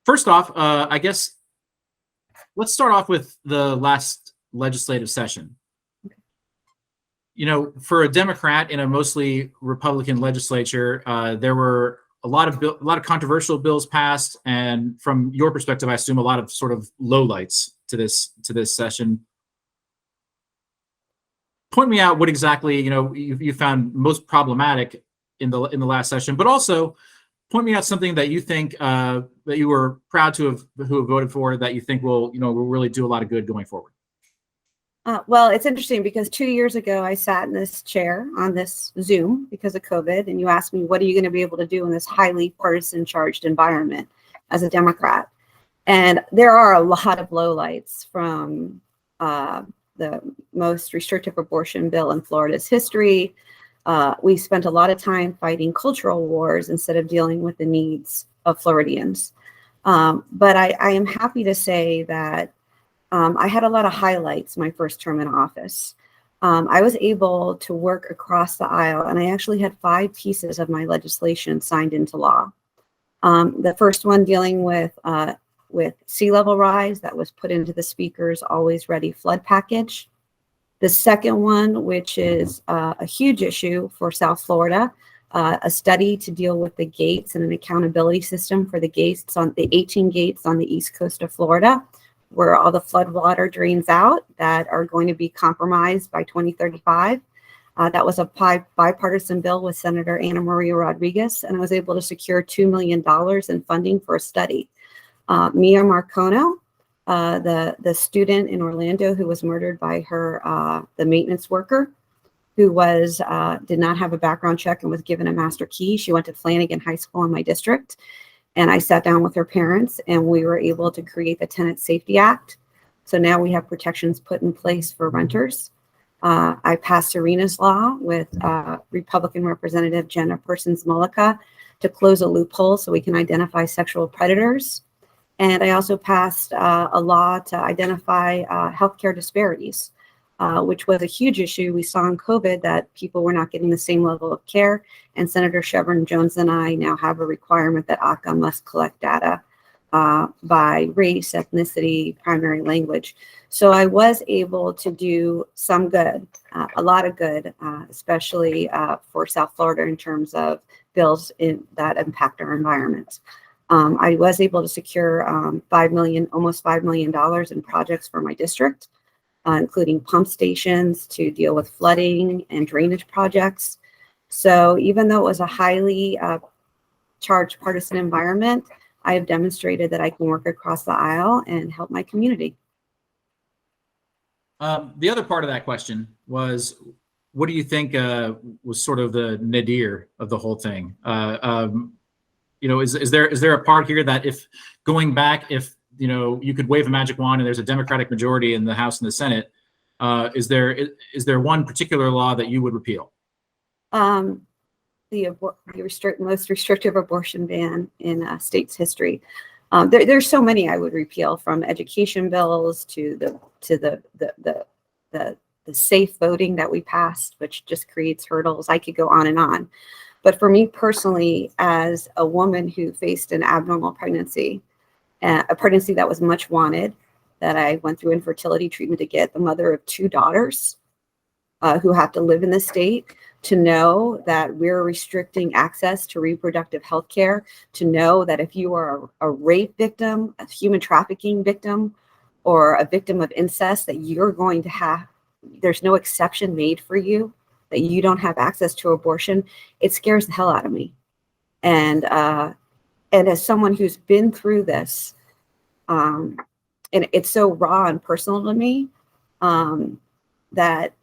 First off, I guess let's start off with the last legislative session. You know, for a Democrat in a mostly Republican legislature, there were a lot of controversial bills passed, and from your perspective, I assume a lot of sort of lowlights to this session. Point me out what exactly you found most problematic in the last session, but also point me out something that you think that you were proud to have voted for that you think will really do a lot of good going forward. Well, it's interesting because 2 years ago, I sat in this chair on this Zoom because of COVID, and you asked me, what are you going to be able to do in this highly partisan charged environment as a Democrat? And there are a lot of lowlights from the most restrictive abortion bill in Florida's history. We spent a lot of time fighting cultural wars instead of dealing with the needs of Floridians. But I am happy to say that I had a lot of highlights my first term in office. I was able to work across the aisle, and I actually had 5 pieces of my legislation signed into law. The first one dealing with sea level rise that was put into the Speaker's Always Ready flood package. The second one, which is a huge issue for South Florida, a study to deal with the gates and an accountability system for the gates on the 18 gates on the east coast of Florida, where all the flood water drains out that are going to be compromised by 2035. That was a bipartisan bill with Senator Ana Maria Rodriguez, and I was able to secure $2 million in funding for a study. Mia Marcono, the student in Orlando who was murdered by her, the maintenance worker, who did not have a background check and was given a master key. She went to Flanagan High School in my district. And I sat down with her parents, and we were able to create the Tenant Safety Act. So now we have protections put in place for renters. I passed Serena's law with Republican Representative Jenna Persons-Mullica to close a loophole so we can identify sexual predators. And I also passed a law to identify healthcare disparities, which was a huge issue. We saw in COVID that people were not getting the same level of care. And Senator Chevron Jones and I now have a requirement that ACA must collect data by race, ethnicity, primary language. So I was able to do some good, a lot of good, especially for South Florida in terms of bills that impact our environment. I was able to secure almost $5 million in projects for my district, including pump stations to deal with flooding and drainage projects. So even though it was a highly charged partisan environment, I have demonstrated that I can work across the aisle and help my community. The other part of that question was, what do you think was sort of the nadir of the whole thing? Is there a part here that if you could wave a magic wand and there's a Democratic majority in the House and the Senate, is there one particular law that you would repeal? The most restrictive abortion ban in state's history. There's so many I would repeal, from education bills to the safe voting that we passed, which just creates hurdles. I could go on and on. But for me personally, as a woman who faced an abnormal pregnancy, a pregnancy that was much wanted, that I went through infertility treatment to get, the mother of 2 daughters who have to live in the state, to know that we're restricting access to reproductive health care, to know that if you are a rape victim, a human trafficking victim, or a victim of incest, that you're going to there's no exception made for you, that you don't have access to abortion, it scares the hell out of me. And as someone who's been through this, and it's so raw and personal to me, that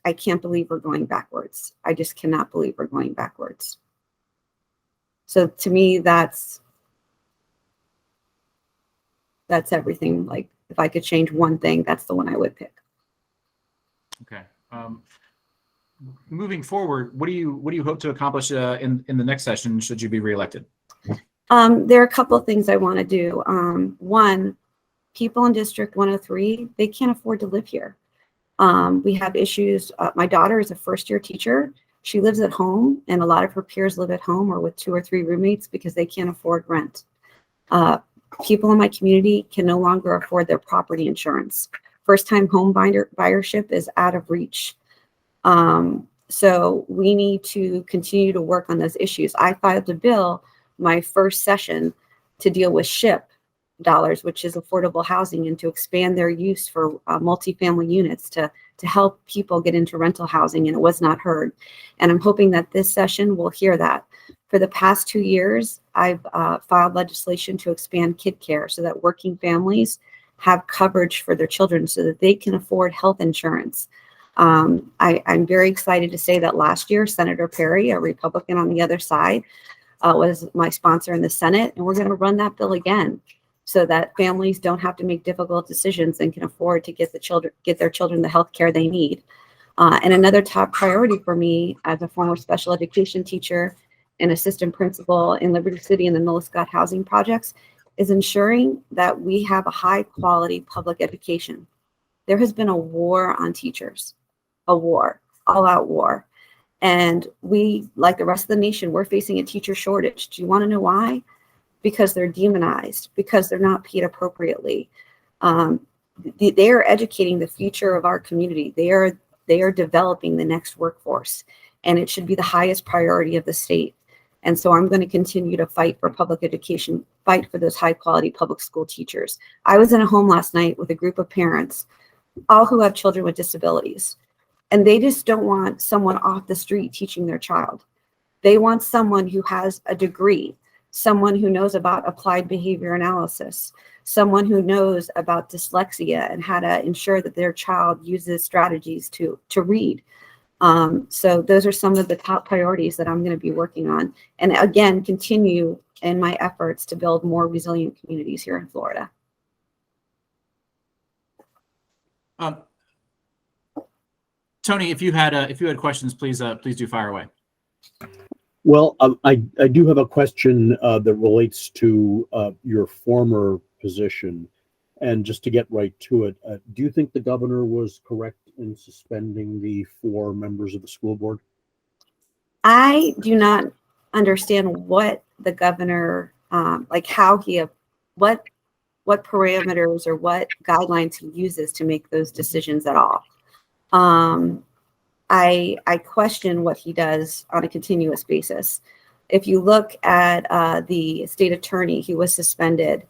I can't believe we're going backwards. I just cannot believe we're going backwards. So to me, that's everything. Like, if I could change one thing, that's the one I would pick. Okay. Moving forward, what do you hope to accomplish in the next session should you be reelected? There are a couple of things I want to do. One, people in District 103, they can't afford to live here. We have issues. My daughter is a first-year teacher. She lives at home, and a lot of her peers live at home or with 2 or 3 roommates because they can't afford rent. People in my community can no longer afford their property insurance. First-time home buyership is out of reach. So we need to continue to work on those issues. I filed a bill my first session to deal with SHIP dollars, which is affordable housing, and to expand their use for multifamily units to help people get into rental housing, and it was not heard. And I'm hoping that this session will hear that. For the past 2 years, I've filed legislation to expand kid care so that working families have coverage for their children so that they can afford health insurance. I'm very excited to say that last year, Senator Perry, a Republican on the other side, was my sponsor in the Senate, and we're going to run that bill again so that families don't have to make difficult decisions and can afford to get their children the health care they need. And another top priority for me as a former special education teacher and assistant principal in Liberty City and the Noah Scott housing projects is ensuring that we have a high quality public education. There has been a war on teachers, a war, all out war. And we, like the rest of the nation, we're facing a teacher shortage. Do you want to know why? Because they're demonized, because they're not paid appropriately. They are educating the future of our community. They are developing the next workforce, and it should be the highest priority of the state. And so I'm going to continue to fight for public education, fight for those high quality public school teachers. I was in a home last night with a group of parents, all who have children with disabilities, and they just don't want someone off the street teaching their child. They want someone who has a degree, someone who knows about applied behavior analysis, someone who knows about dyslexia and how to ensure that their child uses strategies to read. So those are some of the top priorities that I'm going to be working on. And again, continue in my efforts to build more resilient communities here in Florida. Tony, if you had questions, please do fire away. Well, I do have a question that relates to your former position, and just to get right to it, do you think the governor was correct in suspending the 4 members of the school board? I do not understand what the governor, like how what parameters or what guidelines he uses to make those decisions at all. I question what he does on a continuous basis. If you look at the state attorney, he was suspended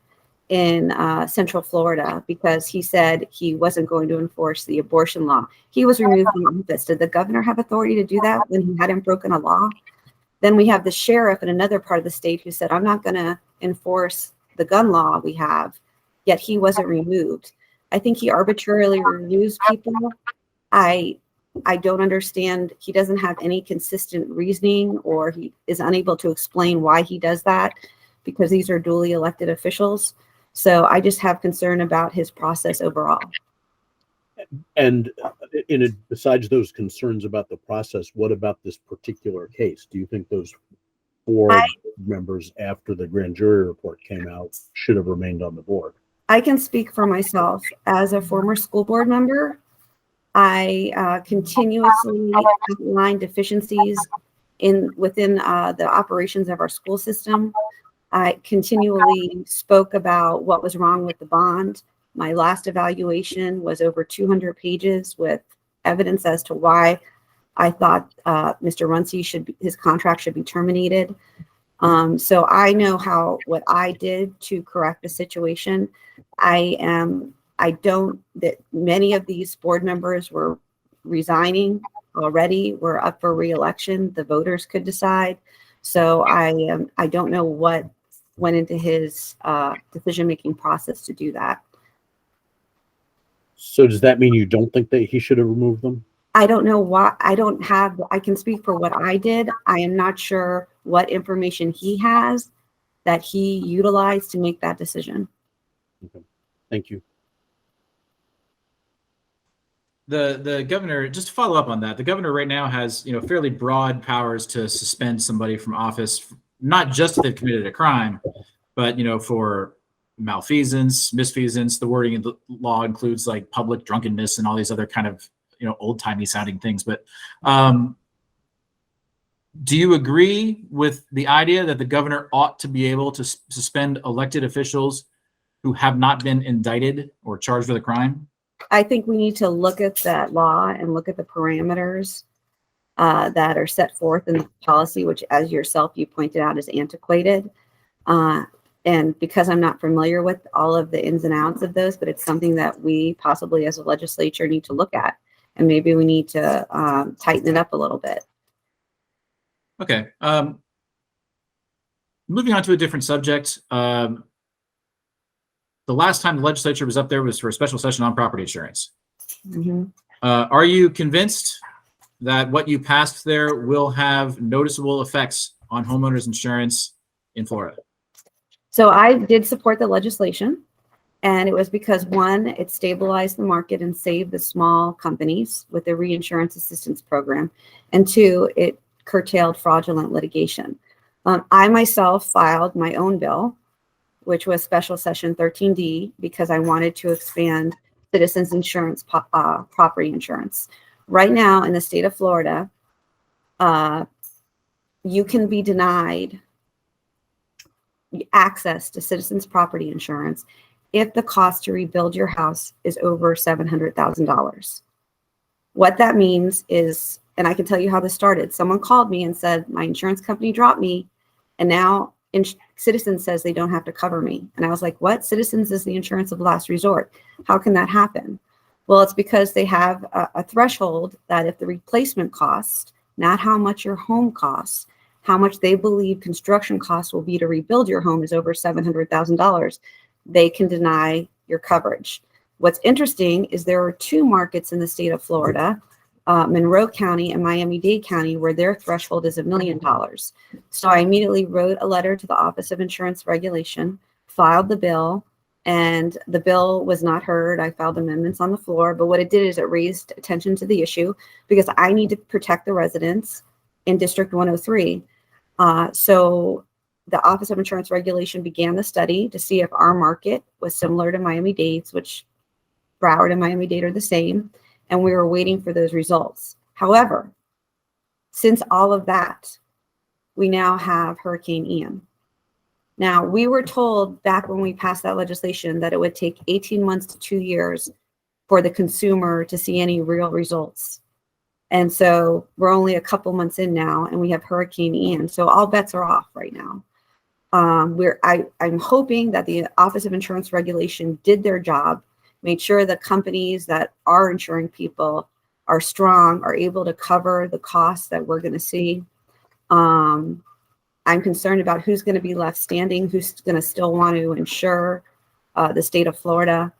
in Central Florida because he said he wasn't going to enforce the abortion law. He was removed from office. Did the governor have authority to do that when he hadn't broken a law? Then we have the sheriff in another part of the state who said, I'm not going to enforce the gun law we have, yet he wasn't removed. I think he arbitrarily removes people. I don't understand. He doesn't have any consistent reasoning, or he is unable to explain why he does that, because these are duly elected officials. So I just have concern about his process overall. And besides those concerns about the process, what about this particular case? Do you think those 4 members after the grand jury report came out should have remained on the board? I can speak for myself. As a former school board member, I continuously outlined deficiencies within the operations of our school system. I continually spoke about what was wrong with the bond. My last evaluation was over 200 pages with evidence as to why I thought Mr. Runcie his contract should be terminated. So I know what I did to correct the situation. That many of these board members were resigning already, were up for re-election. The voters could decide. So I don't know what went into his decision-making process to do that. So does that mean you don't think that he should have removed them? I don't know why. I can speak for what I did. I am not sure what information he has that he utilized to make that decision. Okay. Thank you. The governor, just to follow up on that, the governor right now has, fairly broad powers to suspend somebody from office, not just if they've committed a crime, but, for malfeasance, misfeasance. The wording of the law includes like public drunkenness and all these other kind of, old-timey sounding things. But do you agree with the idea that the governor ought to be able to suspend elected officials who have not been indicted or charged with a crime? I think we need to look at that law and look at the parameters that are set forth in the policy, which, as yourself, you pointed out, is antiquated. And because I'm not familiar with all of the ins and outs of those, but it's something that we possibly as a legislature need to look at. And maybe we need to tighten it up a little bit. Okay. Moving on to a different subject. The last time the legislature was up there was for a special session on property insurance. Mm-hmm. Are you convinced that what you passed there will have noticeable effects on homeowners insurance in Florida? So I did support the legislation, and it was because, one, it stabilized the market and saved the small companies with the reinsurance assistance program, and two, it curtailed fraudulent litigation. I myself filed my own bill, which was Special Session 13D, because I wanted to expand citizens insurance, property insurance. Right now in the state of Florida, you can be denied access to citizens property insurance if the cost to rebuild your house is over $700,000. What that means is, and I can tell you how this started. Someone called me and said, my insurance company dropped me, and now Citizens says they don't have to cover me. And I was like, what? Citizens is the insurance of last resort. How can that happen? Well, it's because they have a threshold that if the replacement cost, not how much your home costs, how much they believe construction costs will be to rebuild your home is over $700,000, they can deny your coverage. What's interesting is there are two markets in the state of Florida, Monroe County and Miami-Dade County, where their threshold is $1 million. So I immediately wrote a letter to the Office of Insurance Regulation, filed the bill, and the bill was not heard. I filed amendments on the floor, but what it did is it raised attention to the issue because I need to protect the residents in District 103. So the Office of Insurance Regulation began the study to see if our market was similar to Miami-Dade's, which Broward and Miami-Dade are the same, and we were waiting for those results. However, since all of that, we now have Hurricane Ian. Now, we were told back when we passed that legislation that it would take 18 months to 2 years for the consumer to see any real results. And so we're only a couple months in now, and we have Hurricane Ian. So all bets are off right now. I'm hoping that the Office of Insurance Regulation did their job, made sure the companies that are insuring people are strong, are able to cover the costs that we're going to see. I'm concerned about who's going to be left standing, who's going to still want to insure the state of Florida.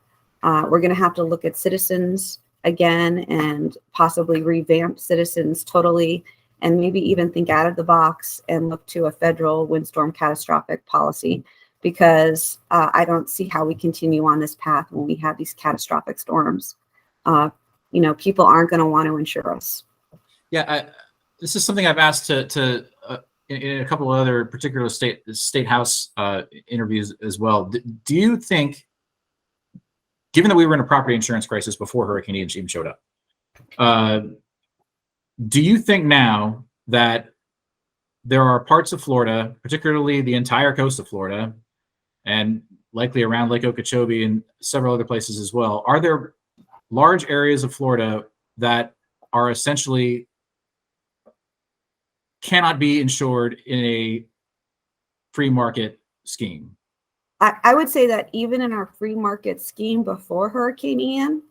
We're going to have to look at Citizens again and possibly revamp Citizens totally, and maybe even think out of the box and look to a federal windstorm catastrophic policy, because I don't see how we continue on this path when we have these catastrophic storms. People aren't going to want to insure us. Yeah, this is something I've asked to in a couple of other particular state house interviews as well. Do you think, given that we were in a property insurance crisis before Hurricane Ian even showed up, do you think now that there are parts of Florida, particularly the entire coast of Florida, and likely around Lake Okeechobee and several other places as well, are there large areas of Florida that are essentially cannot be insured in a free market scheme? I would say that even in our free market scheme before Hurricane Ian,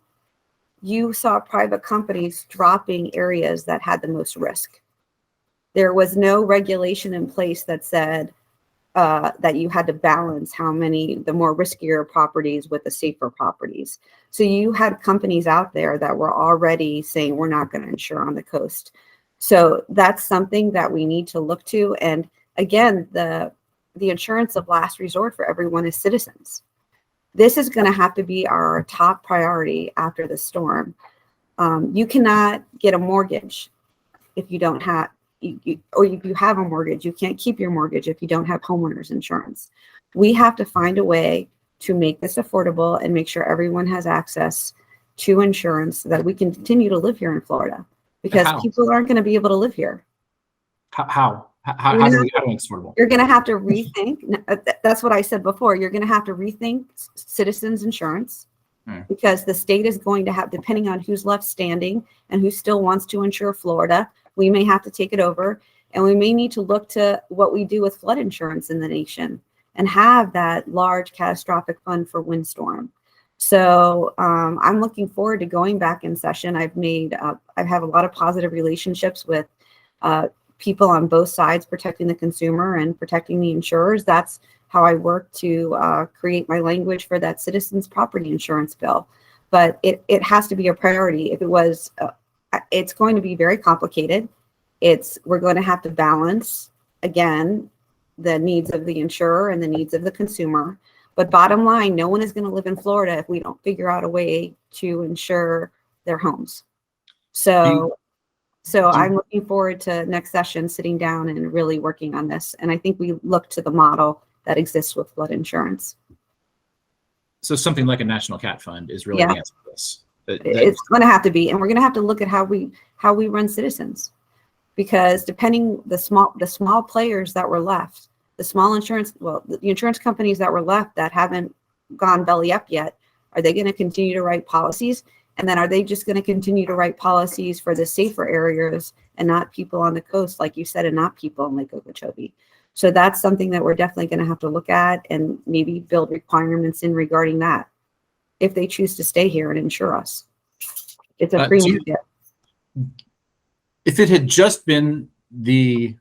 you saw private companies dropping areas that had the most risk. There was no regulation in place that said that you had to balance the more riskier properties with the safer properties. So you had companies out there that were already saying, we're not going to insure on the coast. So that's something that we need to look to. And again, the insurance of last resort for everyone is Citizens. This is going to have to be our top priority after the storm. You cannot get a mortgage if you don't have, or if you have a mortgage, you can't keep your mortgage if you don't have homeowners insurance. We have to find a way to make this affordable and make sure everyone has access to insurance so that we can continue to live here in Florida, because people aren't going to be able to live here. How? How do we make this affordable? You're going to have to rethink. That's what I said before. You're going to have to rethink citizens insurance because the state is going to have, depending on who's left standing and who still wants to insure Florida, we may have to take it over. And we may need to look to what we do with flood insurance in the nation and have that large catastrophic fund for windstorm. So I'm looking forward to going back in session. I have a lot of positive relationships with people on both sides, protecting the consumer and protecting the insurers. That's how I work to create my language for that citizens property insurance bill. But it has to be a priority. If it was, it's going to be very complicated. We're going to have to balance, again, the needs of the insurer and the needs of the consumer. But bottom line, no one is going to live in Florida if we don't figure out a way to insure their homes. So I'm looking forward to next session, sitting down and really working on this. And I think we look to the model that exists with flood insurance. So something like a national cat fund is really the answer to this. It's going to have to be, and we're going to have to look at how we run citizens, because depending the small players that were left, the insurance companies that were left that haven't gone belly up yet, are they going to continue to write policies? And then are they just going to continue to write policies for the safer areas and not people on the coast, like you said, and not people in Lake Okeechobee? So that's something that we're definitely going to have to look at and maybe build requirements in regarding that if they choose to stay here and insure us. It's a free market. If it had just been the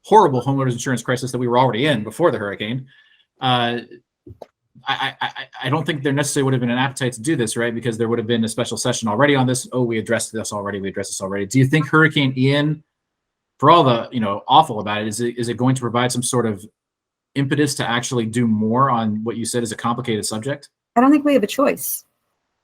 horrible homeowners insurance crisis that we were already in before the hurricane, I don't think there necessarily would have been an appetite to do this, right? Because there would have been a special session already on this. Oh, we addressed this already. Do you think Hurricane Ian, for all the awful about it, is it going to provide some sort of impetus to actually do more on what you said is a complicated subject? I don't think we have a choice.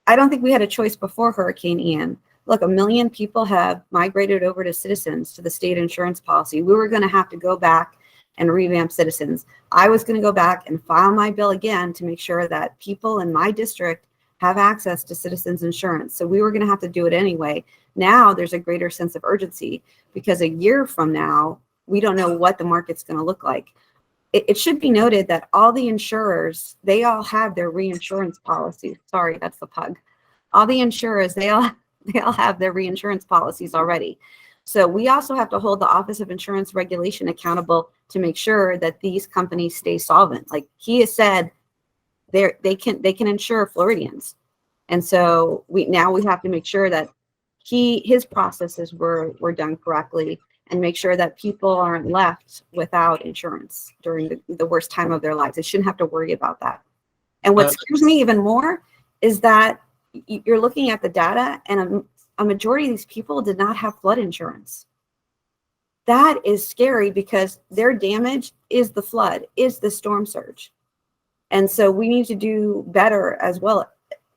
I don't think we had a choice before Hurricane Ian. Look, 1 million people have migrated over to Citizens, to the state insurance policy. We were going to have to go back and revamp Citizens. I was going to go back and file my bill again to make sure that people in my district have access to Citizens insurance. So we were going to have to do it anyway. Now there's a greater sense of urgency because a year from now, we don't know what the market's going to look like. It should be noted that all the insurers, they all have their reinsurance policies. Sorry, that's the pug. All the insurers, they all have their reinsurance policies already. So we also have to hold the Office of Insurance Regulation accountable to make sure that these companies stay solvent. Like he has said, they can insure Floridians. And so we have to make sure that his processes were done correctly and make sure that people aren't left without insurance during the worst time of their lives. They shouldn't have to worry about that. And what scares me even more is that you're looking at the data and a majority of these people did not have flood insurance. That is scary because their damage is the flood, is the storm surge. And so we need to do better as well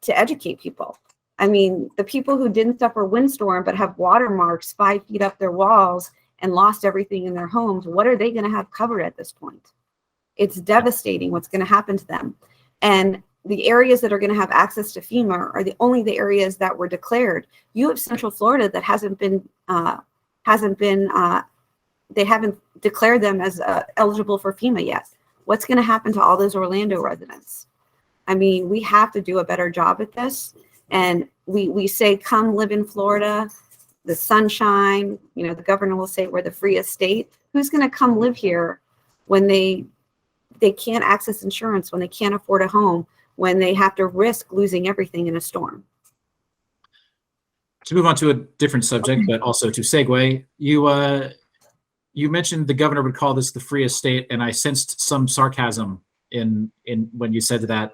to educate people. I mean, the people who didn't suffer windstorm but have watermarks 5 feet up their walls and lost everything in their homes, what are they going to have covered at this point? It's devastating what's going to happen to them. And the areas that are going to have access to FEMA are only the areas that were declared. You have Central Florida that they haven't declared them as eligible for FEMA yet. What's going to happen to all those Orlando residents? I mean, we have to do a better job at this. And we say, come live in Florida, the sunshine, the governor will say we're the freest state. Who's going to come live here when they can't access insurance, when they can't afford a home, when they have to risk losing everything in a storm? To move on to a different subject, but also to segue, you mentioned the governor would call this the freest state, and I sensed some sarcasm in when you said that.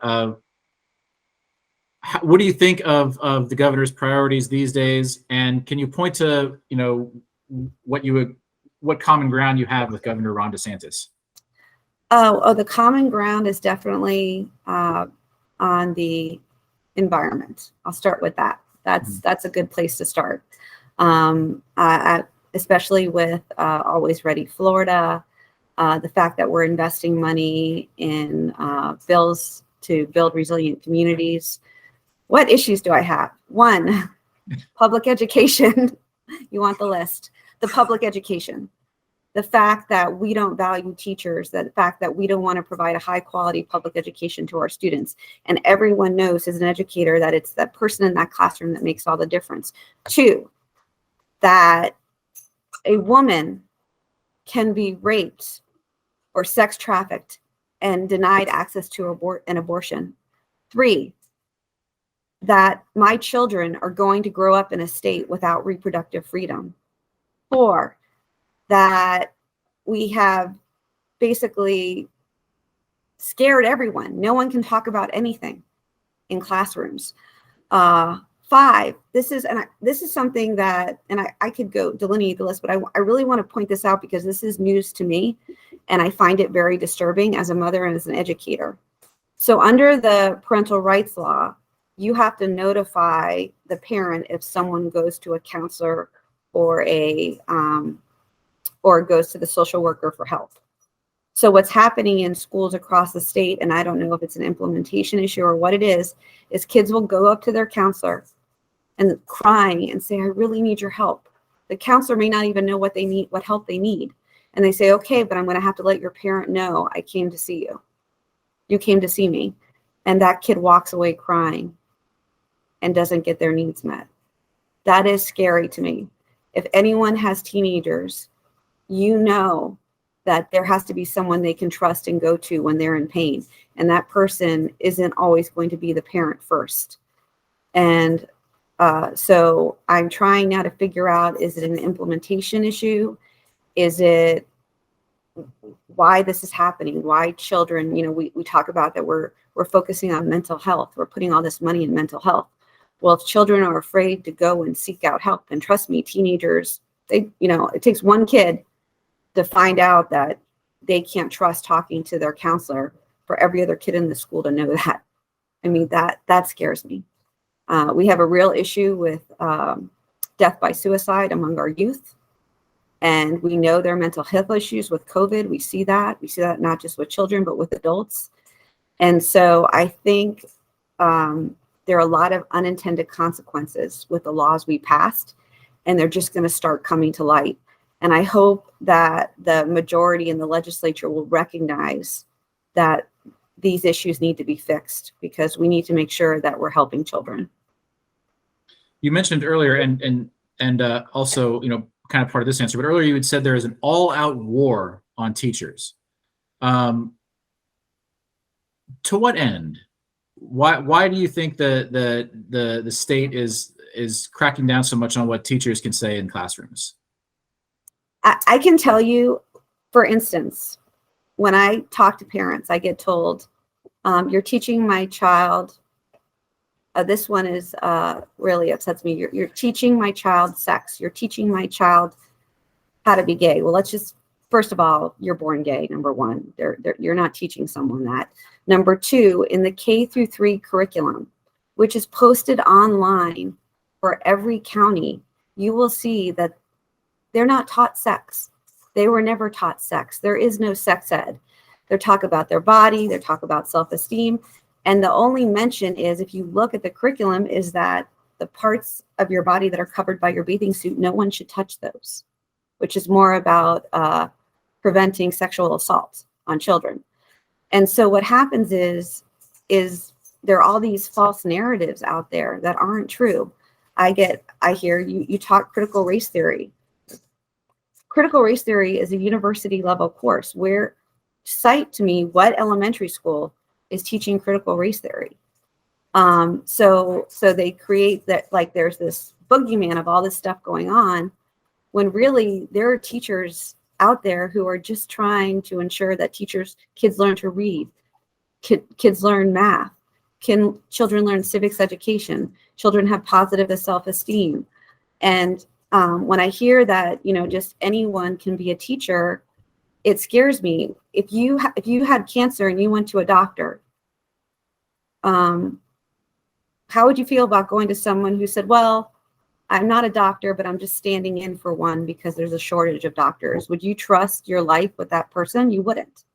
What do you think of the governor's priorities these days? And can you point to what common ground you have with Governor Ron DeSantis? Oh, the common ground is definitely on the environment. I'll start with that. That's a good place to start. Especially with Always Ready Florida, the fact that we're investing money in bills to build resilient communities. What issues do I have? One, public education. You want the list. The public education. the fact that we don't value teachers, the fact that we don't want to provide a high quality public education to our students. And everyone knows as an educator that it's that person in that classroom that makes all the difference. 2, that a woman can be raped or sex trafficked and denied access to an abortion. 3, that my children are going to grow up in a state without reproductive freedom. 4, that we have basically scared everyone. No one can talk about anything in classrooms. 5, this is something that, and I could go delineate the list, but I really want to point this out because this is news to me, and I find it very disturbing as a mother and as an educator. So under the parental rights law, you have to notify the parent if someone goes to a counselor or or goes to the social worker for help. So what's happening in schools across the state, and I don't know if it's an implementation issue or what it is kids will go up to their counselor and crying and say, I really need your help. The counselor may not even know what they need, what help they need. And they say, okay, but I'm going to have to let your parent know I came to see you. You came to see me. And that kid walks away crying and doesn't get their needs met. That is scary to me. If anyone has teenagers, you know that there has to be someone they can trust and go to when they're in pain. And that person isn't always going to be the parent first. And so I'm trying now to figure out, is it an implementation issue? Is it why this is happening? Why children, we talk about that we're focusing on mental health. We're putting all this money in mental health. Well, if children are afraid to go and seek out help, and trust me, teenagers, it takes one kid to find out that they can't trust talking to their counselor for every other kid in the school to know that. I mean, that scares me. We have a real issue with death by suicide among our youth. And we know there are mental health issues with COVID. We see that not just with children, but with adults. And so I think there are a lot of unintended consequences with the laws we passed, and they're just going to start coming to light. And I hope that the majority in the legislature will recognize that these issues need to be fixed, because we need to make sure that we're helping children. You mentioned earlier, and also, kind of part of this answer, but earlier you had said there is an all-out war on teachers. To what end? Why do you think the state is cracking down so much on what teachers can say in classrooms? I can tell you, for instance, when I talk to parents, I get told, you're teaching my child, this one is really upsets me. You're teaching my child sex. You're teaching my child how to be gay. Well, let's just, first of all, you're born gay, number one. You're not teaching someone that. Number 2, in the K-3 curriculum, which is posted online for every county, you will see that they're not taught sex. They were never taught sex. There is no sex ed. They're talk about their body. They're talk about self-esteem. And the only mention is, if you look at the curriculum, is that the parts of your body that are covered by your bathing suit, no one should touch those, which is more about preventing sexual assault on children. And so what happens is there are all these false narratives out there that aren't true. I hear you talk critical race theory. Critical race theory is a university level course. Where, cite to me what elementary school is teaching critical race theory. So they create that, like, there's this boogeyman of all this stuff going on, when really there are teachers out there who are just trying to ensure that kids learn to read, kids learn math, children learn civics education, children have positive self-esteem. And when I hear that, just anyone can be a teacher, it scares me. If you had cancer and you went to a doctor, how would you feel about going to someone who said, well, I'm not a doctor, but I'm just standing in for one because there's a shortage of doctors? Would you trust your life with that person? You wouldn't.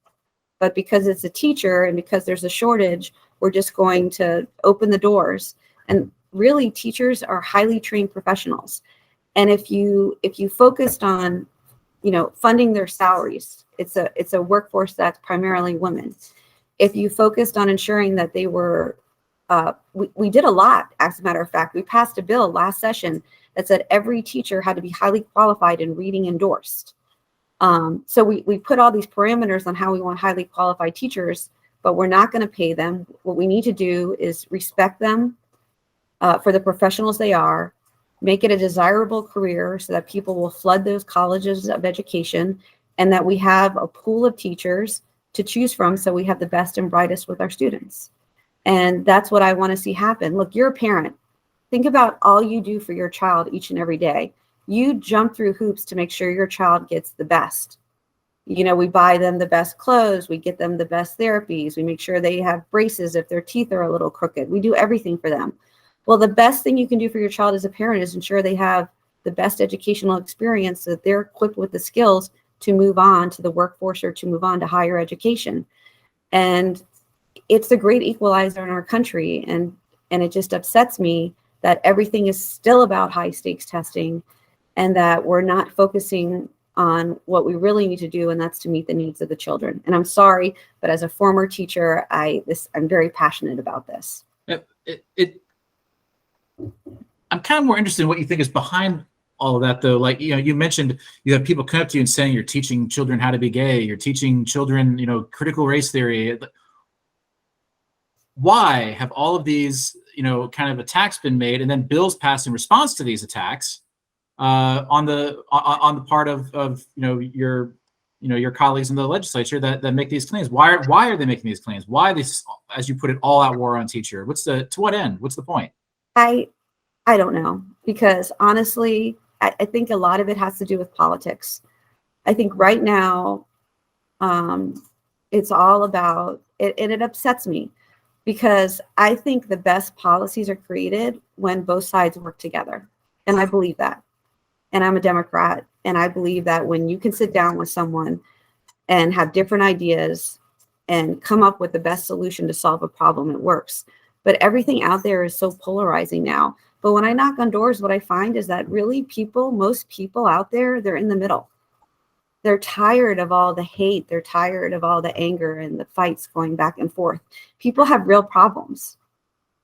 But because it's a teacher and because there's a shortage, we're just going to open the doors. And really, teachers are highly trained professionals. And if you focused on funding their salaries. It's a workforce that's primarily women. If you focused on ensuring that they were, we did a lot, as a matter of fact. We passed a bill last session that said every teacher had to be highly qualified and reading endorsed. So we put all these parameters on how we want highly qualified teachers, but we're not going to pay them. What we need to do is respect them for the professionals they are, make it a desirable career so that people will flood those colleges of education, and that we have a pool of teachers to choose from so we have the best and brightest with our students. And that's what I want to see happen. Look, you're a parent. Think about all you do for your child each and every day. You jump through hoops to make sure your child gets the best. We buy them the best clothes, we get them the best therapies, we make sure they have braces if their teeth are a little crooked. We do everything for them. Well, the best thing you can do for your child as a parent is ensure they have the best educational experience, so that they're equipped with the skills to move on to the workforce or to move on to higher education. And it's the great equalizer in our country. And it just upsets me that everything is still about high stakes testing, and that we're not focusing on what we really need to do, and that's to meet the needs of the children. And I'm sorry, but as a former teacher, I'm very passionate about this. I'm kind of more interested in what you think is behind all of that, though. Like, you mentioned you have people come up to you and saying you're teaching children how to be gay, you're teaching children, critical race theory. Why have all of these, kind of attacks been made, and then bills passed in response to these attacks on the part of your colleagues in the legislature that make these claims? Why are they making these claims? Why this, as you put it, all out war on teacher? To what end? What's the point? I don't know, because honestly, I think a lot of it has to do with politics. I think right now, it's all about it, and it upsets me, because I think the best policies are created when both sides work together. And I believe that. And I'm a Democrat, and I believe that when you can sit down with someone and have different ideas and come up with the best solution to solve a problem, it works. But everything out there is so polarizing now. But when I knock on doors, what I find is that really most people out there, they're in the middle. They're tired of all the hate. They're tired of all the anger and the fights going back and forth. People have real problems.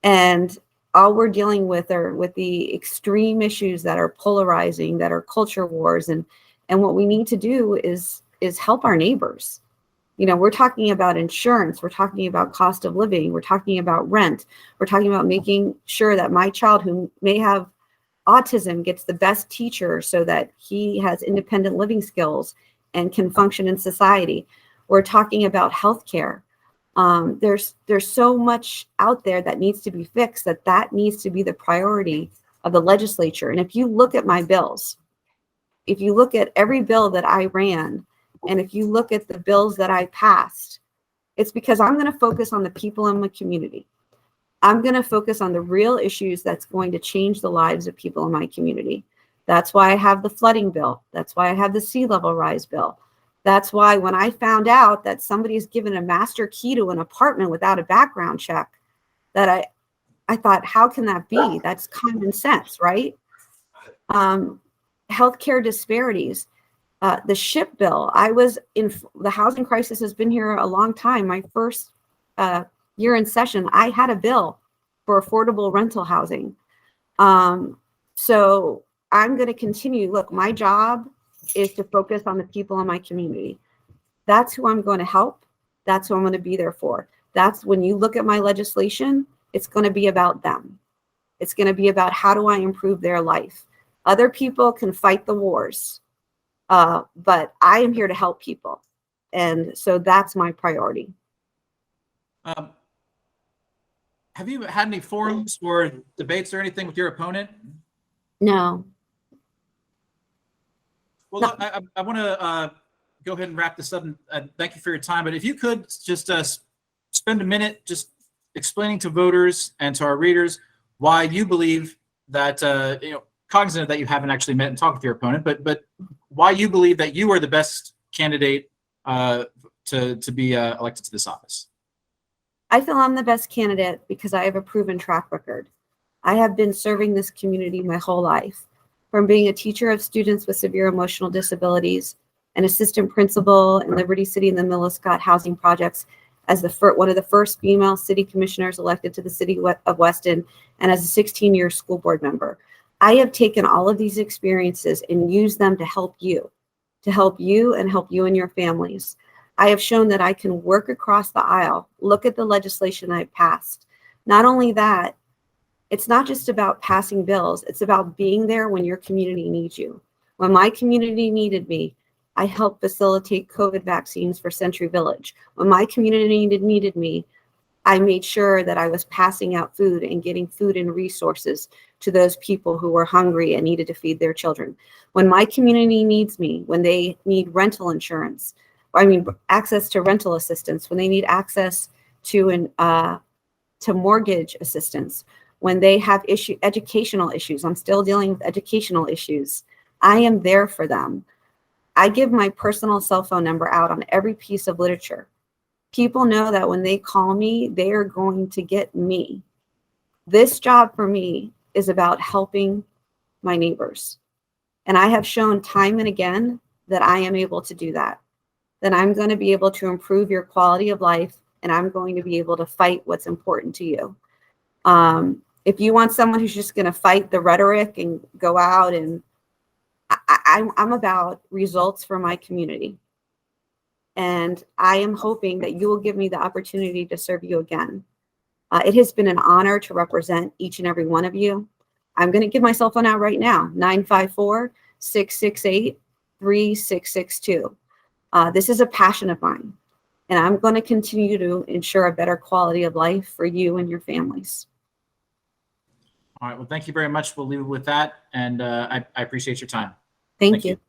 And all we're dealing with are with the extreme issues that are polarizing, that are culture wars. And what we need to do is help our neighbors. We're talking about insurance. We're talking about cost of living. We're talking about rent. We're talking about making sure that my child who may have autism gets the best teacher so that he has independent living skills and can function in society. We're talking about healthcare. There's so much out there that needs to be fixed, that needs to be the priority of the legislature. And if you look at my bills, if you look at every bill that I ran, and if you look at the bills that I passed, it's because I'm going to focus on the people in my community. I'm going to focus on the real issues that's going to change the lives of people in my community. That's why I have the flooding bill. That's why I have the sea level rise bill. That's why when I found out that somebody's given a master key to an apartment without a background check, that I thought, how can that be? That's common sense, right? Healthcare disparities. The SHIP bill, the housing crisis has been here a long time. My first year in session, I had a bill for affordable rental housing. So I'm going to continue. Look, my job is to focus on the people in my community. That's who I'm going to help. That's who I'm going to be there for. That's when you look at my legislation, it's going to be about them. It's going to be about how do I improve their life. Other people can fight the wars. But I am here to help people. And so that's my priority. Have you had any forums or debates or anything with your opponent? No. Well, No. look, I want to go ahead and wrap this up. And thank you for your time. But if you could just spend a minute just explaining to voters and to our readers why you believe that, cognizant that you haven't actually met and talked with your opponent, but why you believe that you are the best candidate to be elected to this office. I feel I'm the best candidate because I have a proven track record. I have been serving this community my whole life, from being a teacher of students with severe emotional disabilities an assistant principal in Liberty City and the Milliscott housing projects, as one of the first female city commissioners elected to the city of Weston, and as a 16-year school board member. I have taken all of these experiences and used them to help you and help you and your families. I have shown that I can work across the aisle, look at the legislation I've passed. Not only that, it's not just about passing bills, it's about being there when your community needs you. When my community needed me, I helped facilitate COVID vaccines for Century Village. When my community needed me, I made sure that I was passing out food and getting food and resources to those people who were hungry and needed to feed their children. When my community needs me, when they need rental insurance, access to rental assistance, when they need access to mortgage assistance, when they have educational issues, I'm still dealing with educational issues, I am there for them. I give my personal cell phone number out on every piece of literature. People know that when they call me, they are going to get me. This job for me is about helping my neighbors. And I have shown time and again that I am able to do that. That I'm going to be able to improve your quality of life, and I'm going to be able to fight what's important to you. If you want someone who's just going to fight the rhetoric and go out, and I'm about results for my community. And I am hoping that you will give me the opportunity to serve you again. It has been an honor to represent each and every one of you. I'm going to give my cell phone out right now, 954-668-3662. This is a passion of mine, and I'm going to continue to ensure a better quality of life for you and your families. All right. Well, thank you very much. We'll leave it with that. And I appreciate your time. Thank you.